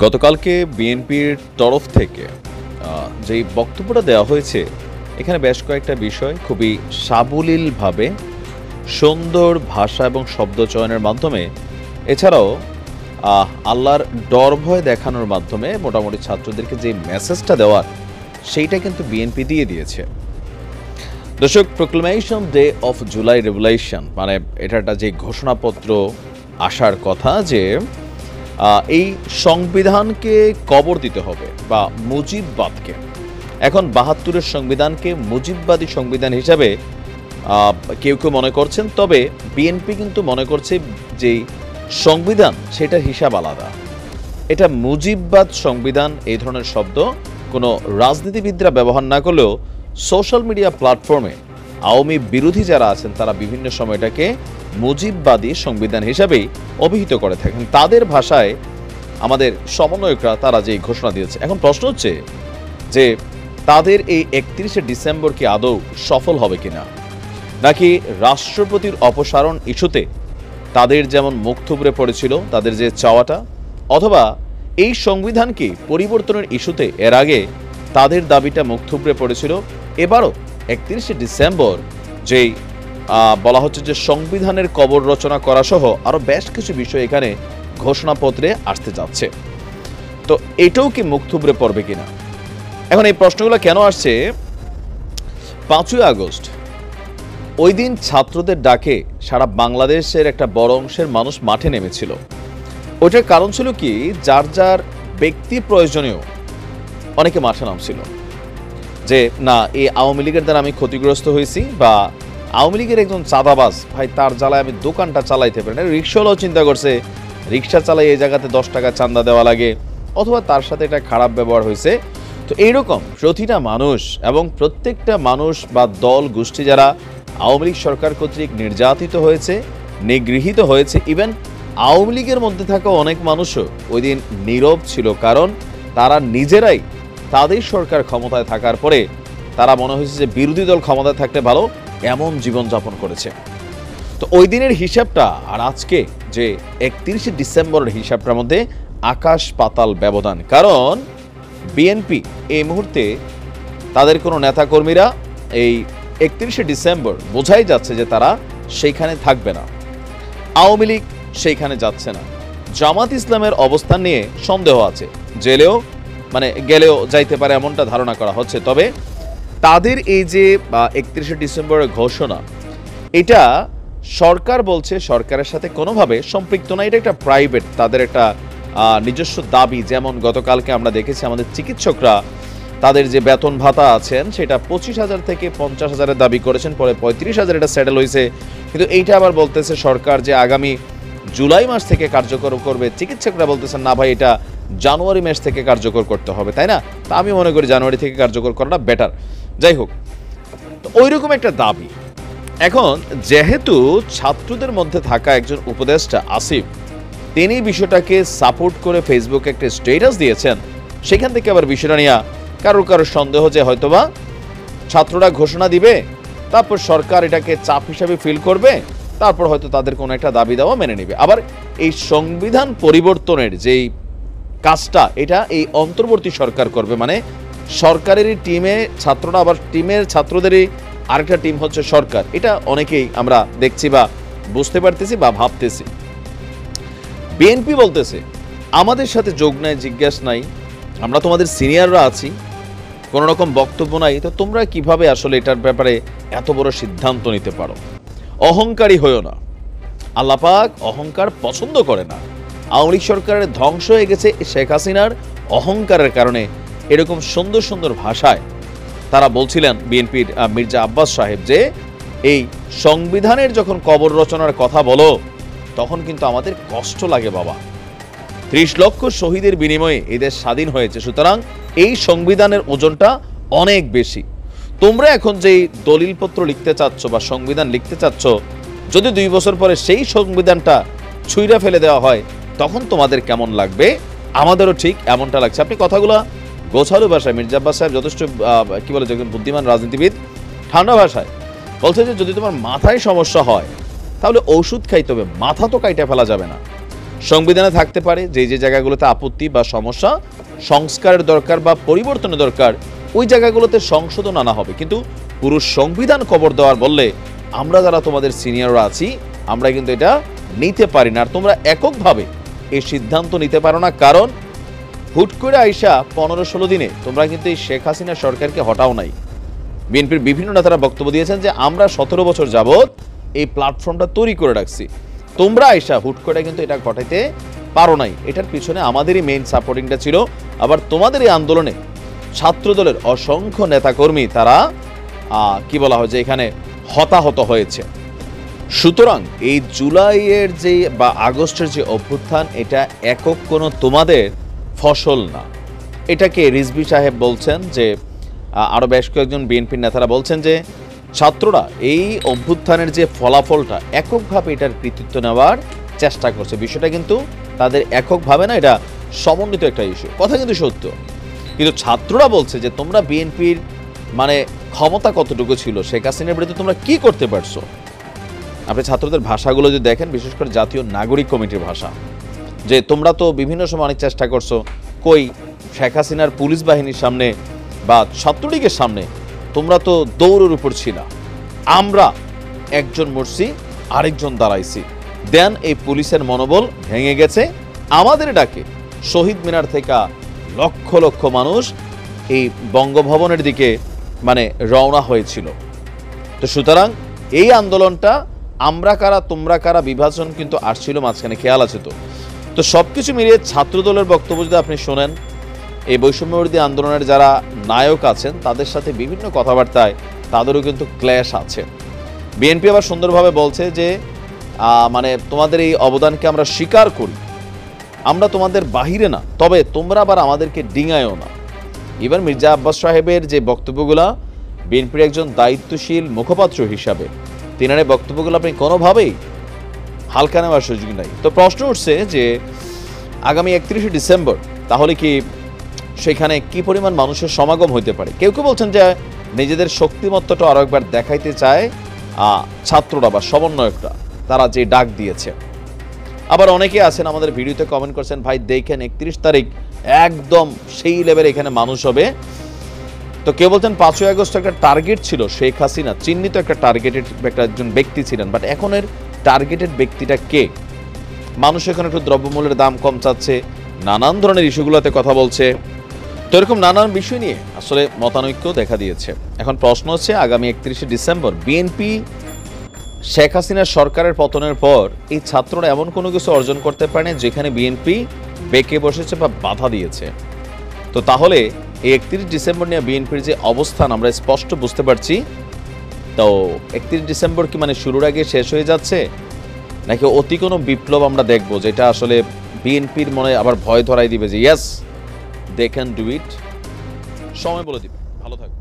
গতকালকে বিএনপির তরফ থেকে যেই বক্তব্যটা দেওয়া হয়েছে, এখানে বেশ কয়েকটা বিষয় খুবই সাবলীলভাবে সুন্দর ভাষা এবং শব্দ চয়নের মাধ্যমে, এছাড়াও আল্লাহর ডর ভয় দেখানোর মাধ্যমে মোটামুটি ছাত্রদেরকে যে মেসেজটা দেওয়ার, সেইটা কিন্তু বিএনপি দিয়ে দিয়েছে। দর্শক, proclamation day of July revolution, মানে এটা একটা যে ঘোষণাপত্র আসার কথা যে এই সংবিধানকে কবর দিতে হবে বা মুজিববাদকে, এখন ৭২-এর সংবিধানকে মুজিববাদী সংবিধান হিসাবে কেউ কেউ মনে করছেন, তবে বিএনপি কিন্তু মনে করছে যে সংবিধান সেটার হিসাব আলাদা। এটা মুজিববাদ সংবিধান এই ধরনের শব্দ কোনো রাজনীতিবিদরা ব্যবহার না করলেও সোশ্যাল মিডিয়া প্ল্যাটফর্মে আওয়ামী বিরোধী যারা আছেন তারা বিভিন্ন সময় এটাকে মুজিববাদী সংবিধান হিসাবেই অভিহিত করে থাকেন। তাদের ভাষায় আমাদের সমন্বয়করা তারা যে ঘোষণা দিয়েছে, এখন প্রশ্ন হচ্ছে যে তাদের এই ৩১শে ডিসেম্বর কি আদৌ সফল হবে কিনা, নাকি রাষ্ট্রপতির অপসারণ ইস্যুতে তাদের যেমন মুখ থুবড়ে পড়েছিল তাদের যে চাওয়াটা, অথবা এই সংবিধানকে পরিবর্তনের ইস্যুতে এর আগে তাদের দাবিটা মুখ থুবড়ে পড়েছিল, এবারও ৩১শে ডিসেম্বর যেই বলা হচ্ছে যে সংবিধানের কবর রচনা করা সহ আরো বেশ কিছু বিষয় এখানে ঘোষণাপত্রে আসতে যাচ্ছে, তো এটাও কি মুখ থুবড়ে পড়বে কিনা। এখন এই প্রশ্নগুলো কেন আসছে, ৫ই আগস্ট ওই দিন ছাত্রদের ডাকে সারা বাংলাদেশের একটা বড় অংশের মানুষ মাঠে নেমেছিল। ওইটার কারণ ছিল কি, যার যার ব্যক্তি প্রয়োজনীয় অনেকে মাঠে নামছিল যে না, এই আওয়ামী লীগের দ্বারা আমি ক্ষতিগ্রস্ত হয়েছি, বা আওয়ামী লীগের একজন চাঁদাবাজ ভাই, তার জ্বালায় আমি দোকানটা চালাইতে পারি না। রিক্সাওয়ালাও চিন্তা করছে রিক্সা চালাই এই জায়গাতে ১০ টাকা চাঁদা দেওয়া লাগে, অথবা তার সাথে একটা খারাপ ব্যবহার হয়েছে। তো এইরকম প্রতিটা মানুষ এবং প্রত্যেকটা মানুষ বা দল গোষ্ঠী যারা আওয়ামী লীগ সরকার কর্তৃক নির্যাতিত হয়েছে, নিগৃহীত হয়েছে, ইভেন আওয়ামী লীগের মধ্যে থাকা অনেক মানুষও ওই দিন নীরব ছিল, কারণ তারা নিজেরাই তাদের সরকার ক্ষমতায় থাকার পরে তারা মনে হয়েছে যে বিরোধী দল ক্ষমতায় থাকতে ভালো, এমন জীবনযাপন করেছে। তো ওই দিনের হিসাবটা আর আজকে যে ৩১শে ডিসেম্বরের হিসাবটার মধ্যে আকাশ পাতাল ব্যবধান, কারণ বিএনপি এই মুহূর্তে তাদের কোনো নেতাকর্মীরা এই ৩১শে ডিসেম্বর বোঝাই যাচ্ছে যে তারা সেইখানে থাকবে না, আওয়ামী লীগ সেইখানে যাচ্ছে না, জামাত ইসলামের অবস্থান নিয়ে সন্দেহ আছে, জেলেও মানে গেলেও যাইতে পারে এমনটা ধারণা করা হচ্ছে। তবে তাদের এই যে ৩১শে ডিসেম্বরের ঘোষণা, এটা সরকার বলছে সরকারের সাথে কোনোভাবে সম্পৃক্ত না, এটা একটা প্রাইভেট, তাদের একটা নিজস্ব দাবি। যেমন গতকালকে আমরা দেখেছি আমাদের চিকিৎসকরা তাদের যে বেতন ভাতা আছেন সেটা ২৫,০০০ থেকে ৫০,০০০-এর দাবি করেছেন, পরে ৩৫,০০০ এটা সেটেল হয়েছে, কিন্তু এইটা আবার বলতেছে সরকার যে আগামী জুলাই মাস থেকে কার্যকর করবে। চিকিৎসকরা বলতেছেন না ভাই, এটা জানুয়ারি মাস থেকে কার্যকর করতে হবে, তাই না? তা আমি মনে করি জানুয়ারি থেকে কার্যকর করাটা বেটার। যাই হোক, তো ওইরকম একটা দাবি। এখন যেহেতু ছাত্রদের মধ্যে থাকা একজন উপদেষ্টা আসিফ, তিনি বিষয়টাকে সাপোর্ট করে ফেসবুকে একটা স্ট্যাটাস দিয়েছেন, সেখান থেকে আবার বিষয়টা নিয়ে কারোর সন্দেহ যে হয়তোবা ছাত্ররা ঘোষণা দিবে, তারপর সরকার এটাকে চাপ হিসাবে ফিল করবে, তারপর হয়তো তাদের কোনো একটা দাবি দেওয়া মেনে নেবে। আবার এই সংবিধান পরিবর্তনের যেই কাজটা, এটা এই অন্তর্বর্তী সরকার করবে, মানে সরকারেরই টিমে ছাত্ররা, আবার টিমের ছাত্রদেরই আরেকটা টিম হচ্ছে সরকার। এটা অনেকেই আমরা দেখছি বা বুঝতে পারতেছি বা ভাবতেছি। বিএনপি বলতেছে আমাদের সাথে যোগ নাই, জিজ্ঞাস নাই, আমরা তোমাদের সিনিয়ররা আছি, কোনো রকম বক্তব্য নাই, তো তোমরা কিভাবে আসলে এটার ব্যাপারে এত বড় সিদ্ধান্ত নিতে পারো? অহংকারী হয়েও না, আল্লাহ পাক অহংকার পছন্দ করে না। আওয়ামী লীগ সরকারের ধ্বংস হয়ে গেছে শেখ হাসিনার অহংকারের কারণে। এরকম সুন্দর সুন্দর ভাষায় তারা বলছিলেন বিএনপির মির্জা আব্বাস সাহেব যে এই সংবিধানের যখন কবর রচনার কথা বলো তখন কিন্তু আমাদের কষ্ট লাগে বাবা, ৩০ লক্ষ শহীদের বিনিময়ে এদের স্বাধীন হয়েছে, সুতরাং এই সংবিধানের ওজনটা অনেক বেশি। তোমরা এখন যেই দলিলপত্র লিখতে চাচ্ছ বা সংবিধান লিখতে চাচ্ছ, যদি ২ বছর পরে সেই সংবিধানটা ছুঁইরা ফেলে দেওয়া হয় তখন তোমাদের কেমন লাগবে? আমাদেরও ঠিক এমনটা লাগছে। আপনি কথাগুলো গোছালো ভাষায়, মির্জা আব্বাস সাহেব যথেষ্ট কি বলে, একজন বুদ্ধিমান রাজনীতিবিদ, ঠান্ডা ভাষায় বলছে যে যদি তোমার মাথায় সমস্যা হয় তাহলে ঔষধ খাইতে হবে, মাথা তো কাইটা ফেলা যাবে না। সংবিধানে থাকতে পারে যে যে জায়গাগুলোতে আপত্তি বা সমস্যা, সংস্কারের দরকার বা পরিবর্তনের দরকার, ওই জায়গাগুলোতে সংশোধন আনা হবে। কিন্তু পুরো সংবিধান কবর দেওয়ার বললে আমরা যারা তোমাদের সিনিয়ররা আছি আমরা কিন্তু এটা নিতে পারি না। আর তোমরা এককভাবে এই সিদ্ধান্ত নিতে পারো না, কারণ হুট করে আইসা 15-16 দিনে তোমরা কিন্তু এই শেখ হাসিনা সরকারকে হটাও নাই। বিএনপির বিভিন্ন নেতারা বক্তব্য দিয়েছেন যে আমরা 17 বছর যাবৎ এই প্ল্যাটফর্মটা তৈরি করে রাখছি, তোমরা আইসা হুট করে কিন্তু এটা ঘটাইতে পারো নাই। এটার পিছনে আমাদেরই মেইন সাপোর্টিংটা ছিল। আবার তোমাদের এই আন্দোলনে ছাত্রদলের অসংখ্য নেতাকর্মী তারা কি বলা হয় যে এখানে হতাহত হয়েছে। সুতরাং এই জুলাইয়ের যে বা আগস্টের যে অভ্যুত্থান, এটা একক কোনো তোমাদের ফসল না। এটাকে রিজভী সাহেব বলছেন যে আরও বেশ কয়েকজন বিএনপির নেতারা বলছেন যে ছাত্ররা এই অভ্যুত্থানের যে ফলাফলটা এককভাবে এটার কৃতিত্ব নেওয়ার চেষ্টা করছে। বিষয়টা কিন্তু তাদের এককভাবে না, এটা সমন্বিত একটা ইস্যু। কথা কিন্তু সত্য, কিন্তু ছাত্ররা বলছে যে তোমরা বিএনপির মানে ক্ষমতা কতটুকু ছিল, শেখ হাসিনার বিরুদ্ধে তোমরা কি করতে পারছো। আপনি ছাত্রদের ভাষাগুলো যদি দেখেন, বিশেষ করে জাতীয় নাগরিক কমিটির ভাষা, যে তোমরা তো বিভিন্ন সময় অনেক চেষ্টা করছো, কই শেখ হাসিনার পুলিশ বাহিনীর সামনে বা ছাত্রলীগের সামনে তোমরা তো দৌড়ের উপর ছিল, আমরা একজন মরছি আরেকজন দাঁড়াইছি, দেন এই পুলিশের মনোবল ভেঙে গেছে। আমাদের ডাকে শহীদ মিনার থেকে লক্ষ লক্ষ মানুষ এই বঙ্গভবনের দিকে মানে রওনা হয়েছিল। তো সুতরাং এই আন্দোলনটা আমরা কারা তোমরা কারা বিভাজন কিন্তু আসছিল মাঝখানে, খেয়াল আছে তো। তো সব কিছু মিলিয়ে ছাত্রদলের বক্তব্য যদি আপনি শোনেন, এই বৈষম্যবিরোধী আন্দোলনের যারা নায়ক আছেন তাদের সাথে বিভিন্ন কথাবার্তায় তাদেরও কিন্তু ক্ল্যাশ আছে। বিএনপি আবার সুন্দরভাবে বলছে যে মানে তোমাদের এই অবদানকে আমরা স্বীকার করি, আমরা তোমাদের বাহিরে না, তবে তোমরা আবার আমাদেরকে ডিঙায়ও না। এবার মির্জা আব্বাস সাহেবের যে বক্তব্যগুলো, বিএনপির একজন দায়িত্বশীল মুখপাত্র হিসাবে তিনার এই বক্তব্যগুলো আপনি কোনোভাবেই হালকা নেওয়ার সুযোগ নাই। তো প্রশ্ন উঠছে যে আগামী 31শে ডিসেম্বর তাহলে কি সেখানে কি পরিমাণ মানুষের সমাগম হইতে পারে। কেউ কেউ বলছেন যে নিজেদের শক্তিমত্তাটা আরো একবার দেখাইতে চায় ছাত্ররা বা সমন্বয়করা, তারা যে ডাক দিয়েছে। আবার অনেকে আছেন আমাদের ভিডিওতে কমেন্ট করছেন, ভাই দেখেন 31 তারিখ একদম সেই লেভেলে এখানে মানুষ হবে। তো কেউ বলছেন 5ই আগস্ট একটা টার্গেট ছিল, শেখ হাসিনা চিহ্নিত একটা টার্গেটেড একটা একজন ব্যক্তি ছিলেন, বাট এখন এর টার্গেটেড ব্যক্তিটা কে। মানুষ এখন একটু দ্রব্যমূল্যের দাম কম চাচ্ছে, নানান ধরনের ইস্যুগুলোতে কথা বলছে। তো এরকম নানান বিষয় নিয়ে আসলে মতানৈক্য দেখা দিয়েছে। এখন প্রশ্ন হচ্ছে আগামী 31শে ডিসেম্বর বিএনপি শেখ হাসিনার সরকারের পতনের পর এই ছাত্ররা এমন কোনো কিছু অর্জন করতে পারে না যেখানে বিএনপি বেঁকে বসেছে বা বাধা দিয়েছে। তো তাহলে এই 31 ডিসেম্বর নিয়ে বিএনপির যে অবস্থান আমরা স্পষ্ট বুঝতে পারছি। তো 31 ডিসেম্বর কি মানে শুরুর আগে শেষ হয়ে যাচ্ছে, নাকি অতি কোনো বিপ্লব আমরা দেখবো যেটা আসলে বিএনপির মনে আবার ভয় ধরাই দিবে যে yes they can do it. সময় বলে দিবে। ভালো থাকবে।